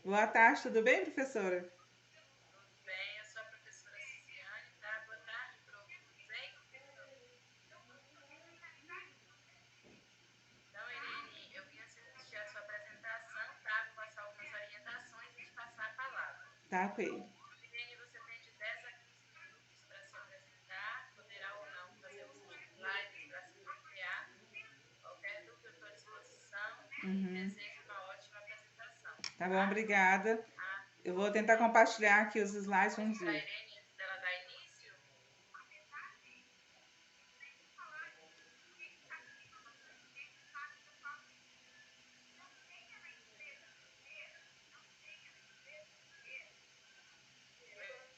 Boa tarde, tudo bem, professora? Tudo bem? Eu sou a professora Ciciane, tá? Boa tarde, prof. Tudo bem? Então, Irene, eu vim assistir a sua apresentação, tá? Vou passar algumas orientações e te passar a palavra. Tá, ok. Irene, você tem de 10 a 15 minutos para se apresentar, poderá ou não fazer uso de slides para se mapear. Qualquer dúvida, eu estou à disposição e Uhum. desejo uma ótima apresentação, Tá bom, tá? obrigada. Ah, Eu vou tentar compartilhar aqui os slides, vou vamos esperar a ver. Irene antes dela dar início.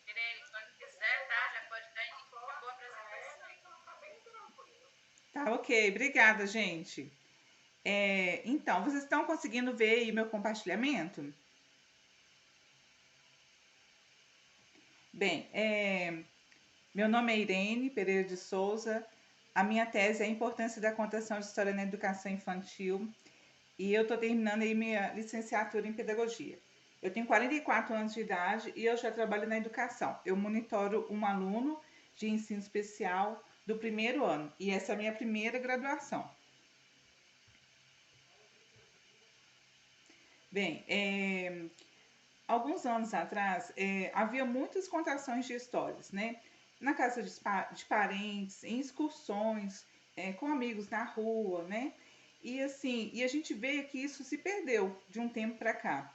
Irene, quando quiser, tá? Já pode dar início. Acabou a apresentação. Tá, ok, obrigada, gente. Então, vocês estão conseguindo ver aí meu compartilhamento? Bem, meu nome é Irene Pereira de Souza. A minha tese é a importância da contação de história na educação infantil e eu estou terminando aí minha licenciatura em pedagogia. Eu tenho 44 anos de idade e eu já trabalho na educação. Eu monitoro um aluno de ensino especial do primeiro ano e essa é a minha primeira graduação. Bem, alguns anos atrás havia muitas contações de histórias, né? Na casa de parentes, em excursões, com amigos na rua, né? E assim, e a gente vê que isso se perdeu de um tempo para cá.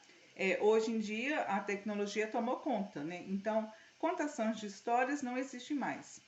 Hoje em dia a tecnologia tomou conta, né? Então, contações de histórias não existe mais.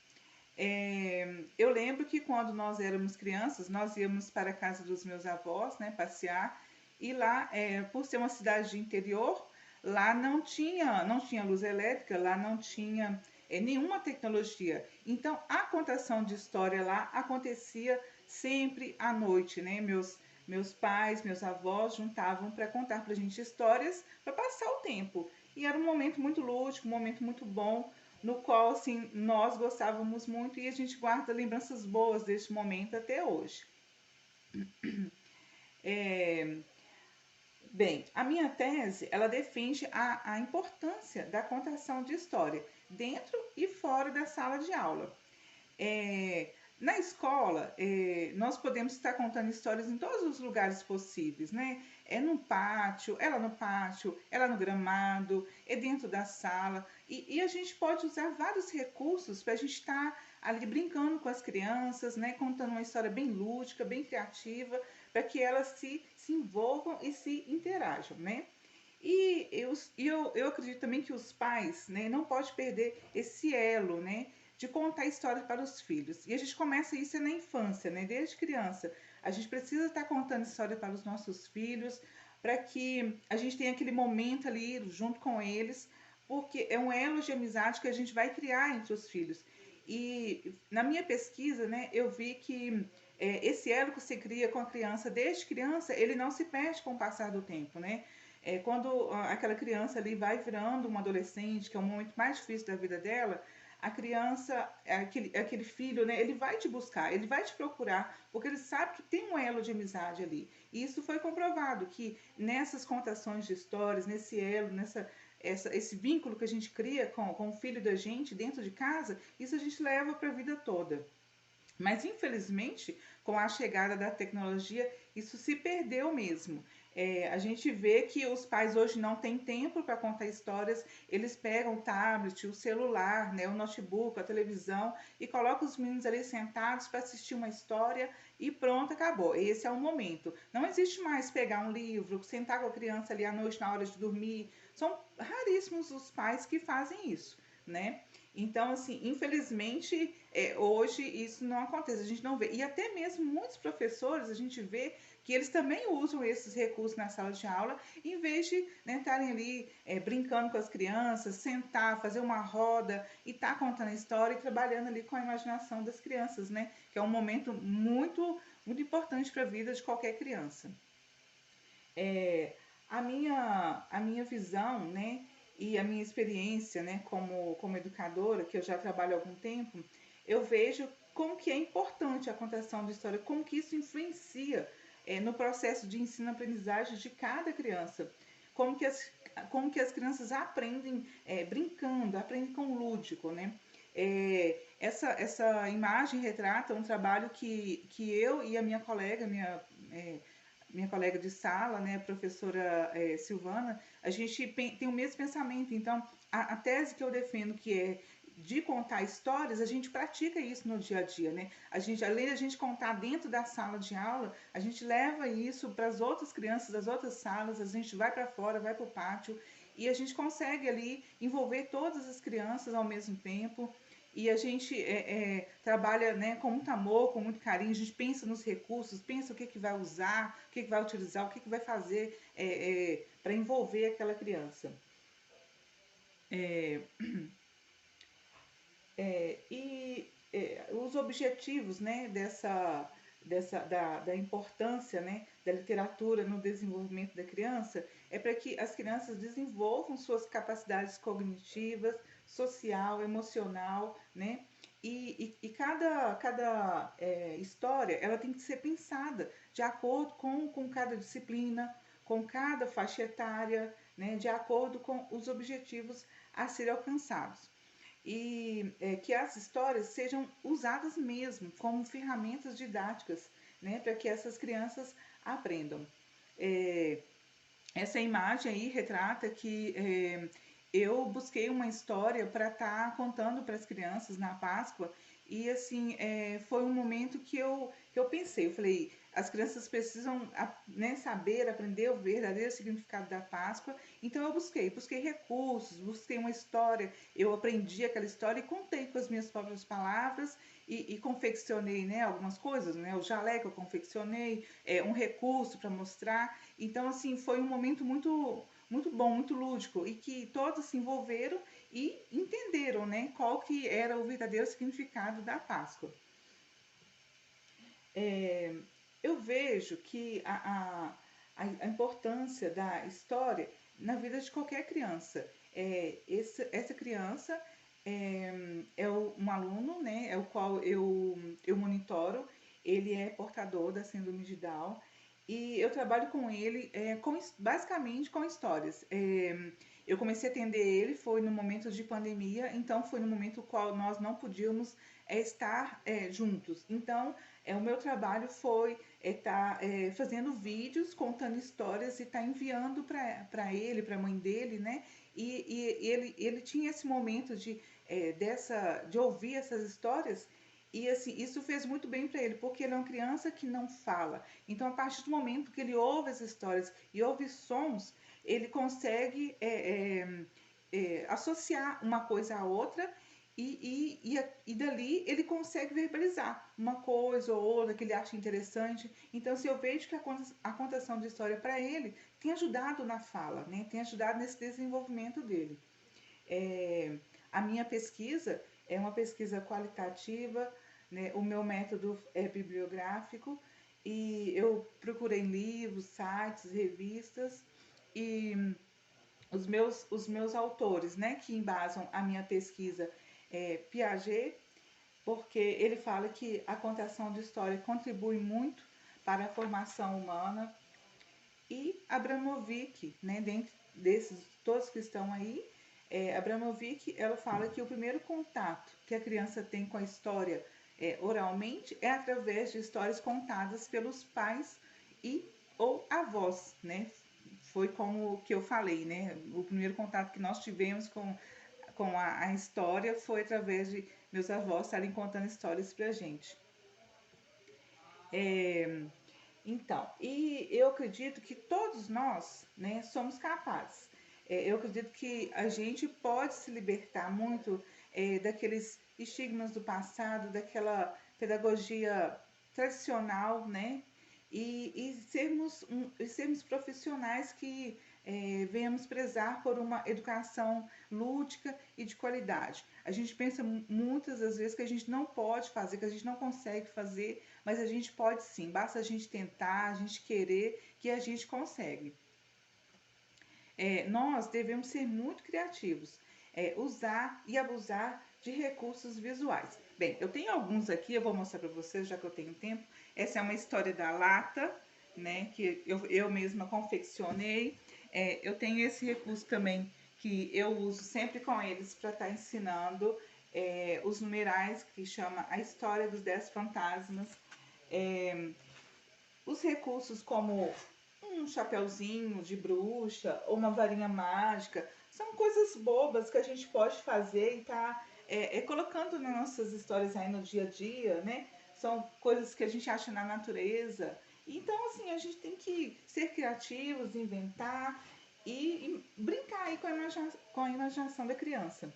Eu lembro que quando nós éramos crianças, nós íamos para a casa dos meus avós, né, passear, e lá, por ser uma cidade de interior, lá não tinha luz elétrica, lá não tinha nenhuma tecnologia. Então, a contação de história lá acontecia sempre à noite, né? Meus pais, meus avós juntavam para contar para a gente histórias para passar o tempo. E era um momento muito lúdico, um momento muito bom, no qual assim nós gostávamos muito e a gente guarda lembranças boas deste momento até hoje. É, Bem, a minha tese ela defende a importância da contação de história dentro e fora da sala de aula. É, Na escola, nós podemos estar contando histórias em todos os lugares possíveis, né? É no pátio, é lá no pátio, é lá no gramado, é dentro da sala. E a gente pode usar vários recursos para a gente estar ali brincando com as crianças, né? Contando uma história bem lúdica, bem criativa, para que elas se envolvam e se interajam, né? Eu acredito também que os pais, né, não podem perder esse elo, né, de contar histórias para os filhos. E a gente começa isso na infância, né, desde criança. A gente precisa estar contando história para os nossos filhos, para que a gente tenha aquele momento ali junto com eles, porque é um elo de amizade que a gente vai criar entre os filhos. E na minha pesquisa, né, eu vi que esse elo que se cria com a criança desde criança, ele não se perde com o passar do tempo, né? Quando aquela criança ali vai virando uma adolescente, que é o momento mais difícil da vida dela, a criança, aquele filho, né, ele vai te buscar, ele vai te procurar, porque ele sabe que tem um elo de amizade ali. E isso foi comprovado, que nessas contações de histórias, nesse elo, esse vínculo que a gente cria com o filho da gente dentro de casa, isso a gente leva para a vida toda. Mas infelizmente, com a chegada da tecnologia, isso se perdeu mesmo. A gente vê que os pais hoje não têm tempo para contar histórias, eles pegam o tablet, o celular, né, o notebook, a televisão e colocam os meninos ali sentados para assistir uma história e pronto, acabou. Esse é o momento. Não existe mais pegar um livro, sentar com a criança ali à noite na hora de dormir. São raríssimos os pais que fazem isso, né? Então, assim, infelizmente, hoje isso não acontece, a gente não vê. E até mesmo muitos professores, a gente vê que eles também usam esses recursos na sala de aula, em vez de estarem ali brincando com as crianças, sentar, fazer uma roda e estar contando a história e trabalhando ali com a imaginação das crianças, né? Que é um momento muito, muito importante para a vida de qualquer criança. É, a minha visão, né, e a minha experiência, né, como educadora, que eu já trabalho há algum tempo, eu vejo como que é importante a contação de história, como que isso influencia no processo de ensino-aprendizagem de cada criança. como que as crianças aprendem brincando, aprendem com o lúdico, né? Essa imagem retrata um trabalho que eu e a minha colega, minha colega de sala, né, a professora Silvana, a gente tem o mesmo pensamento. Então, a tese que eu defendo, que é de contar histórias, a gente pratica isso no dia a dia, né? A gente, além de a gente contar dentro da sala de aula, a gente leva isso para as outras crianças das outras salas, a gente vai para fora, vai para o pátio e a gente consegue ali envolver todas as crianças ao mesmo tempo. E a gente trabalha, né, com muito amor, com muito carinho, a gente pensa nos recursos, pensa o que vai usar, o que vai utilizar, o que vai fazer para envolver aquela criança. É, os objetivos, né, da importância, né, da literatura no desenvolvimento da criança é para que as crianças desenvolvam suas capacidades cognitivas, social, emocional, né? E cada história ela tem que ser pensada de acordo com cada disciplina, com cada faixa etária, né, de acordo com os objetivos a serem alcançados e que as histórias sejam usadas mesmo como ferramentas didáticas, né, para que essas crianças aprendam. É, essa imagem aí retrata que eu busquei uma história para estar contando para as crianças na Páscoa e assim foi um momento que eu pensei, eu falei, as crianças precisam, né, saber, aprender o verdadeiro significado da Páscoa. Então eu busquei recursos, busquei uma história, eu aprendi aquela história e contei com as minhas próprias palavras e confeccionei, né, algumas coisas, né, o jaleco eu confeccionei, um recurso para mostrar. Então, assim, foi um momento muito bom, muito lúdico, e que todos se envolveram e entenderam, né, qual que era o verdadeiro significado da Páscoa. É, eu vejo que a importância da história na vida de qualquer criança. Essa criança um aluno, né, é o qual eu monitoro, ele é portador da síndrome de Down e eu trabalho com ele basicamente com histórias. Eu comecei a atender ele, foi no momento de pandemia, então foi no momento no qual nós não podíamos estar juntos. Então, o meu trabalho foi estar fazendo vídeos, contando histórias e estar enviando para ele, para a mãe dele, né? E ele tinha esse momento de ouvir essas histórias e assim, isso fez muito bem para ele, porque ele é uma criança que não fala. Então, a partir do momento que ele ouve as histórias e ouve sons, ele consegue associar uma coisa à outra e dali ele consegue verbalizar uma coisa ou outra que ele acha interessante. Então, se eu vejo que a contação de história para ele tem ajudado na fala, né? Tem ajudado nesse desenvolvimento dele. É, a minha pesquisa é uma pesquisa qualitativa, né? O meu método é bibliográfico e eu procurei livros, sites, revistas e os meus autores, né, que embasam a minha pesquisa Piaget, porque ele fala que a contação de história contribui muito para a formação humana e Abramovic, né, dentre desses todos que estão aí, Abramovic, ela fala que o primeiro contato que a criança tem com a história oralmente é através de histórias contadas pelos pais e ou avós, né? Foi como que eu falei, né? O primeiro contato que nós tivemos com a história foi através de meus avós estarem contando histórias pra gente. É, então, e eu acredito que todos nós, né, somos capazes. Eu acredito que a gente pode se libertar muito daqueles estigmas do passado, daquela pedagogia tradicional, né? E sermos profissionais que venhamos prezar por uma educação lúdica e de qualidade. A gente pensa muitas das vezes que a gente não pode fazer, que a gente não consegue fazer, mas a gente pode sim, basta a gente tentar, a gente querer, que a gente consegue. Nós devemos ser muito criativos, usar e abusar de recursos visuais. Bem, eu tenho alguns aqui, eu vou mostrar para vocês, já que eu tenho tempo. Essa é uma história da lata, né, que eu mesma confeccionei. Eu tenho esse recurso também que eu uso sempre com eles para estar ensinando os numerais, que chama A História dos 10 Fantasmas. É, os recursos como um chapeuzinho de bruxa ou uma varinha mágica são coisas bobas que a gente pode fazer e tá colocando nas nossas histórias aí no dia a dia, né? São coisas que a gente acha na natureza. Então, assim, a gente tem que ser criativos, inventar e brincar aí com a imaginação da criança.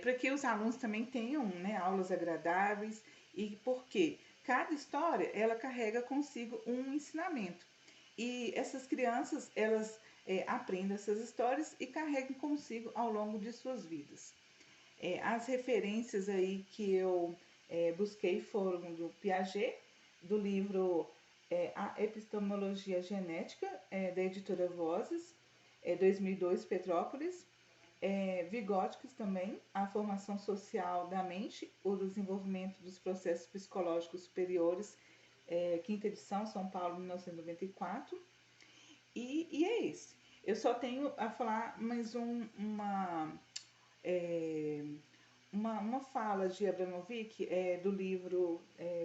Para que os alunos também tenham, né, aulas agradáveis e porque cada história ela carrega consigo um ensinamento e essas crianças elas aprendem essas histórias e carregam consigo ao longo de suas vidas. As referências aí que eu busquei foram do Piaget, do livro A Epistemologia Genética, da editora Vozes, 2002, Petrópolis, Vygotsky também, A Formação Social da Mente, o Desenvolvimento dos Processos Psicológicos Superiores, quinta edição, São Paulo, 1994. E é esse. Eu só tenho a falar mais é, uma fala de Abramovic, do livro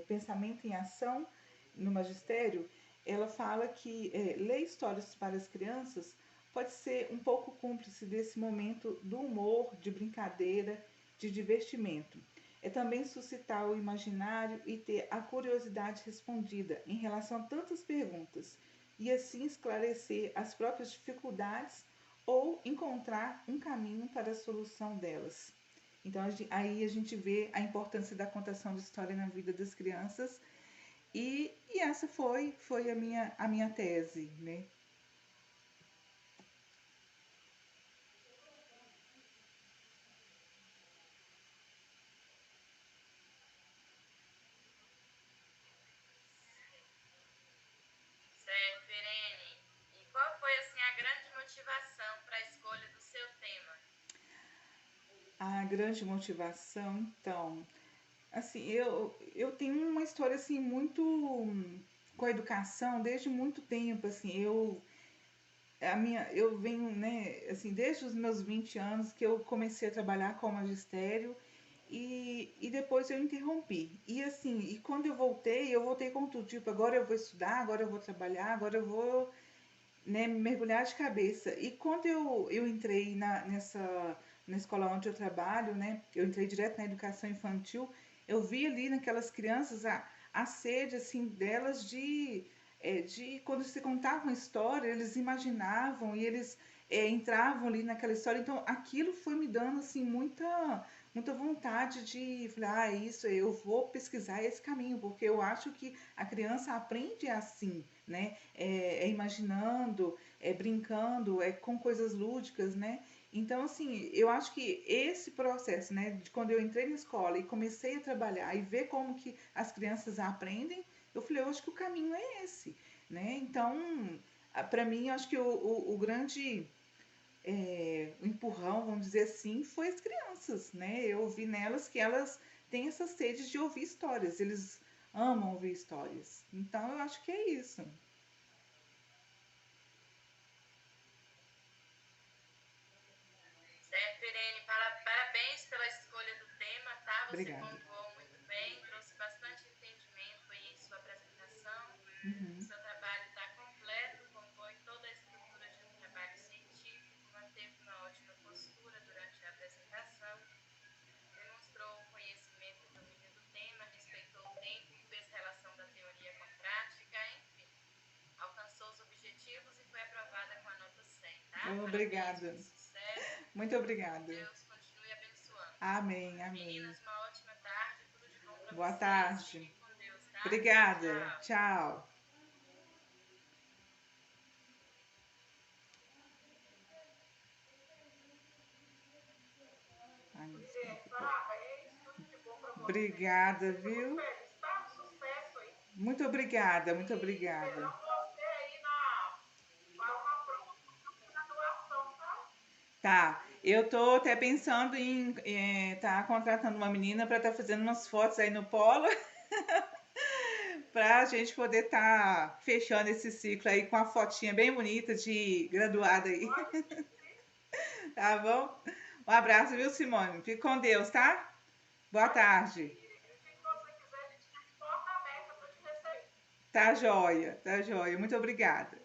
Pensamento em Ação, no Magistério. Ela fala que ler histórias para as crianças pode ser um pouco cúmplice desse momento do humor, de brincadeira, de divertimento. É também suscitar o imaginário e ter a curiosidade respondida em relação a tantas perguntas, e assim esclarecer as próprias dificuldades ou encontrar um caminho para a solução delas. Então aí a gente vê a importância da contação de história na vida das crianças e essa foi a minha tese, né? Certo, Irene. E qual foi assim a grande motivação para a escolha do seu tema? A grande motivação, então, assim, eu tenho uma história assim muito com a educação desde muito tempo, assim, eu venho, né, assim, desde os meus 20 anos que eu comecei a trabalhar com magistério e depois eu interrompi. E assim, e quando eu voltei com tudo, tipo, agora eu vou estudar, agora eu vou trabalhar, agora eu vou, né, mergulhar de cabeça. E quando eu entrei na escola onde eu trabalho, né, eu entrei direto na educação infantil, eu vi ali naquelas crianças a sede, assim, delas de quando se contava uma história, eles imaginavam e eles entravam ali naquela história. Então, aquilo foi me dando, assim, muita vontade de falar, isso, eu vou pesquisar esse caminho, porque eu acho que a criança aprende assim, né? Imaginando, brincando, com coisas lúdicas, né? Então, assim, eu acho que esse processo, né, de quando eu entrei na escola e comecei a trabalhar e ver como que as crianças aprendem, eu falei, eu acho que o caminho é esse, né? Então, para mim, eu acho que o grande empurrão, vamos dizer assim, foi as crianças, né? Eu vi nelas que elas têm essa sede de ouvir histórias, eles amam ouvir histórias. Então, eu acho que é isso. Certo, Irene, parabéns pela escolha do tema, tá? Você Obrigada. pontuou muito bem, trouxe bastante entendimento aí em sua apresentação. O Uhum. seu trabalho está completo, compõe toda a estrutura de um trabalho científico, manteve uma ótima postura durante a apresentação, demonstrou conhecimento e domínio do tema, respeitou o tempo, fez relação da teoria com a prática, enfim, alcançou os objetivos e foi aprovada com a nota 100, tá? Parabéns, Obrigada. muito sucesso, Muito que obrigada. Deus continue abençoando. Amém, amém. Meninas, uma ótima tarde, tudo de bom para Boa vocês, tarde. fiquem com Deus, tá? Obrigada. Tchau. Tchau. Ai, meu Deus, como ficou? Obrigada, viu? Muito obrigada, muito obrigada. Tá, eu tô até pensando em tá contratando uma menina para estar fazendo umas fotos aí no polo para a gente poder estar fechando esse ciclo aí com a fotinha bem bonita de graduada aí. Tá bom? Um abraço, viu, Simone? Fique com Deus, tá? Boa tarde. Tá joia, tá joia. Muito obrigada.